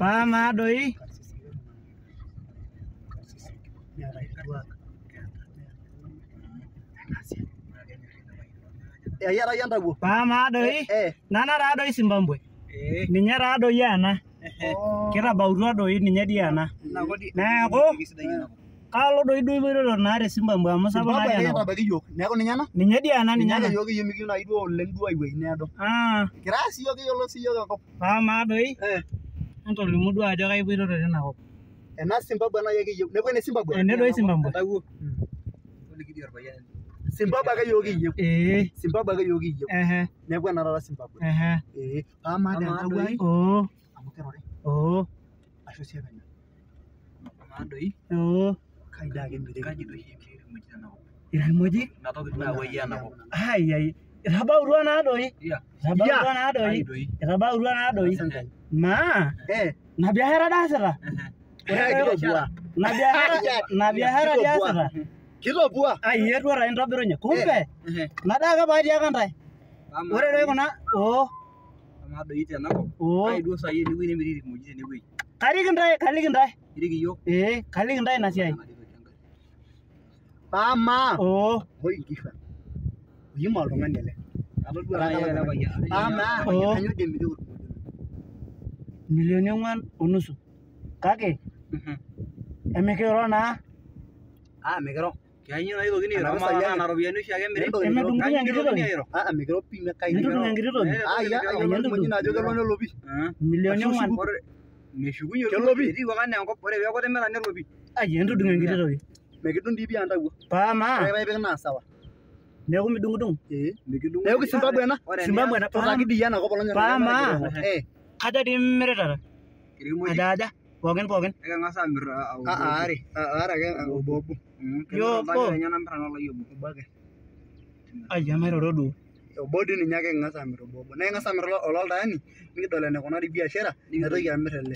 Pama doi. Ya raya ndabu. Pama doi. Nana ra doi Zimbabwe. Ninye ra doi ana. Kira baurua doi ninye diana. Neeku kalau doi boiro nare Zimbabwe amu sapa na yana. Neeku ninye ana? Ninye diana ninye. Ninye yoki yemiki na ido oleng duo aiwei needo. Kira siyo yolo siyo enkop. Pama doi. Antolimu duo ajo kaipoito tina kop. Ena Zimbabwe na yake yieu. Neeku ene Zimbabwe. Ene doi Zimbabwe. Zimbabwe ake yoki yieu. Zimbabwe ake yoki yieu. Neeku ena tata Zimbabwe. Pama de ndawai. Amu kerore. Asho siya kanya. Pama doi. Kaida ake mbere. Kaji doi mujina na. Irimoji? Natoki na wayia na kop. Ai. Itabaurua na doi. Itabaurua na doi. Itabaurua na doi. Ma. Na biashara dasara. Na biashara dasara. Kitopua. Ai yetu ara intobirunye. Kumbe. Nadaka baadhi ya kantai. Ore doi kuna. Pama doi tena kop. Ai duo sai ni wini miriri mujine ni wei. Kaliki ntai. Iriki yo. Kaliki ntai na siai. Pama. Hoi nkisha. Yima oltung'ani ele. Pama. Kanyo demiri urumujine. Milioni 4.5. Kake. Emekiro na. Mikiro. Kianyo na ilogi ni rama na robiani oshi ake mire. Emedung'unya enkiti toki. Mikiro pi mekai. Medung'unya enkiti toki. Mujina ajo kelo nelopi. Milioni 4. Meshukunye lopi. Etii wakane enkop ore peeku timira nelopi. Ai entudung'o enkiti toki. Mekidung dii pia ntawuo. Pama. Ore paipik naa sawa. Neeku midung'udung. Mikidung. Neeku Zimbabwe ena. Zimbabwe ena. Toraki dii ena kop olonyo. Pama. Kaja dii mimirita. Aja. Pookin. Ekang'as amir are ake obo. Yo po. Ai amairoro duo. Obo dii ninye ake king'as amir obo. Naa king'as amir ololtaani nikidol enikunari biashara naitoki amir ele.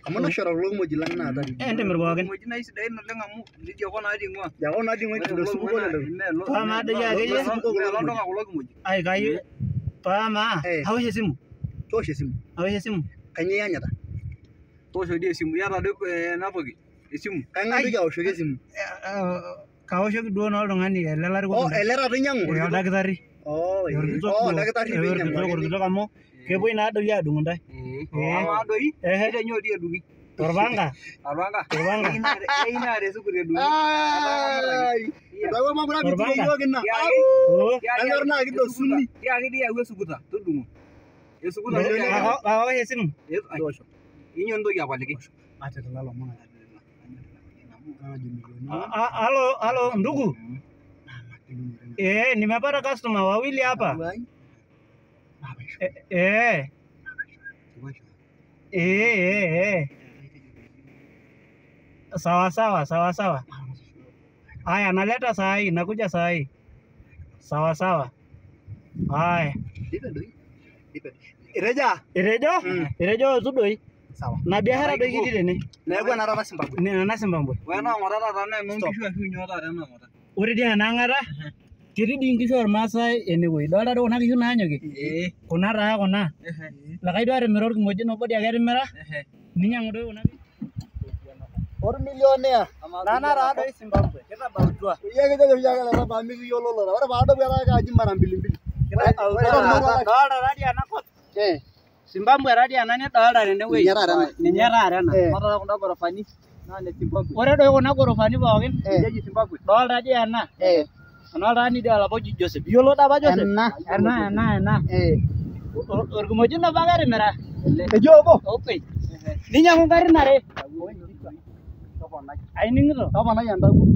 Amu nashara kulo kimoji lang naa tari. Entimir pookin. Kimoji naa sidain oleng amu lidioko naa ding'ua. Jako naa ding'ua kindo supuko lelo. Pama doi akeyie. Olondoka kulo kimoji. Ai kayu. Pama. Awosh esimu. Toosho esimu. Awosh esimu. Kanyoo iyanyita? Toosho dii esimu. Iyata doi ena toki esimu. Kang'ae aoshoki esimu? Kaoshoki duo naa oltung'ani ele larikok. Ele taata inyang'u? Oldakitari. Oldakitari piinyang'u. Orkitok amu kepuoi naa doi adung' ntae. Amaa doi? Nyoo dii edung'i? Torpanga. Einaare sukuul edung'i. Ntawuo mambo napitie yiok ina. Kanyor naa kidosuni. Tiaki dii yau esukuta tudung'o. Esukuta. Kawosh esimu. Toosho. Inyoo nintoki apaliki? Atitala lomon. Halo ndugu. Nimepata customer wawili hapa. Sawa. Haya naleta saa hii, nakuja saa hii. Sawa. Haya. Irejo zudoi. Sawa. Na biashara doi kiti tene. Neeku ena tata Zimbabwe. Nena Zimbabwe. Wena ng'ota taata naa enoonkishu ashu nyoo taata ena ng'ota? Ore dii enang'ata ketii dii nkishu ormaasai enewueji. Idolta doi kuna kishu naanyokie? Kuna taa kuna. Likae duo atimira orkimojino obo dii ake etimira. Ninyang'u doi kuna. Ormilionea. Nana taa doi Zimbabwe. Kitabautua. Iyie kijoki oshi ake lelo paa mikiyiololo. Ore paadou etaa aji mara mbili. Dolta taa dii ena kop. Zimbabwe taa dii ena nidolta tenewueji. Ninye taata ena. Ore kuna gorofani naa ne Zimbabwe. Ore doi kuna gorofani pookin. Eji Zimbabwe. Dolta dii ena. Enoltaani dii olapa oji Joseph. Iyiolo dii apa Joseph? Ena. Orkimojino apa ake etimira. Eji obo. Opei. Ninyang'u nkarin are. Aining'ito? Toponai entawuo.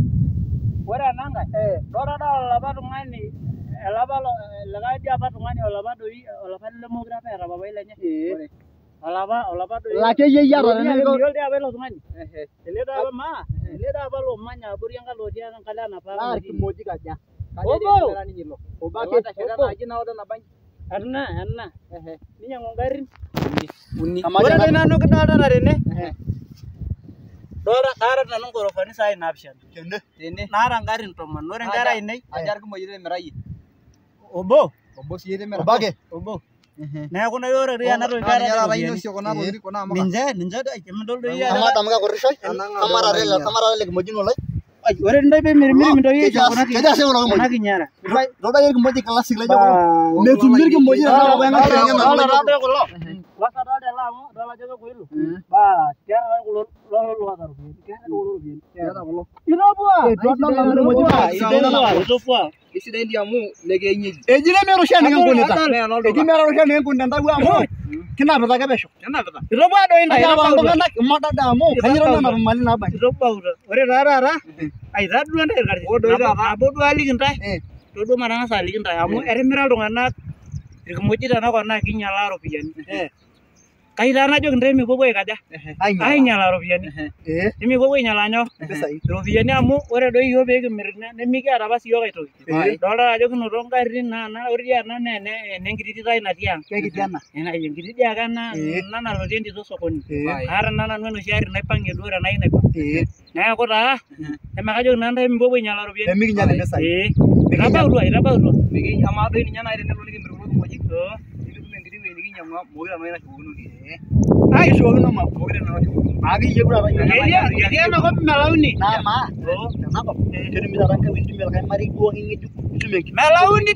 Ore enankae. Dolta olapa tung'ani likae dii apa tung'ani olapa lemokure apa eeta papai lenye. Olapa doi. Lakeyie iyata Iyiolo dii apa ilo tung'ani. Ele dii apa lomanya abori enkalo otii enkalo enapa. Naa irkimojik aja. Obo. Obo ake. Ena. Ninyang'u nkarin. Uni. Ore doi nanu kidolta tene. Dolta kaata nanu ngorofani saai 7. Tene. Naata nkarin 10. Ore nkera ainei. Aja irkimojik itimirayie? Obo. Obo sii itimira. Obo ake. Obo. neeku naa ore doi ena toki kaata ninche kimidol doi Tamka korishoi. Kamara kimojino lai. ore ntai pemirimiri mintoki aisho Keja sio kuna kuna kinyara Roda yeki moji classic lai jogo. Metumir kimoji na kwa ngana Dolta taadoi kulo wasa dolta ele amu dol ajo kekoilu keeta taa kulo loota ropiyiani keeta kulo itopua Isidai ndi amu lekenyiji. Ejile merusha ningunita. Eji merusha ningunita ndawu amu. Kinapita ake pesho. itopua doi ntai Modada amu kanyiro nana mali nabani. itopauta ore taa taata aitadua ntai irkati nabo duo aliki ntai todua matang'asa aliki ntai amu etimira iltung'anak irkimojik tenakop naa kinyalaa ropiyiani kai taa najoki ntai mipuopuo aikaja ainyalaa ropiyiani nimipuopuo ainyalaa nyoo ropiyiani amu ore doi iyiok peekimir nemikiata apa siyiok aitoki dolta ajo kinoto ngarrin ore dii ena naa enenkiti tito ai natii ang enkiti dii ake ena nalotie entito sokoni aata naa nanu enoshi arri naipang'ie duo tenayieu naipang neeku taa emakajoki naa ntai mipuopuo ainyalaa ropiyiani Mikinyal impisai. itabautua Amaa doi ninye nai tenelo nikimir kulo kimojik. Nikitum enkiti wueji nikinyang'ua mokire nai nashukokinoi. Aishokino ma. Mokire nai nashukokinoi. Akiyie bro. ketii enakop melauni Nama. Tenakop. Ketumita ranka windi melkai mari duo ngejuk. Itum melauni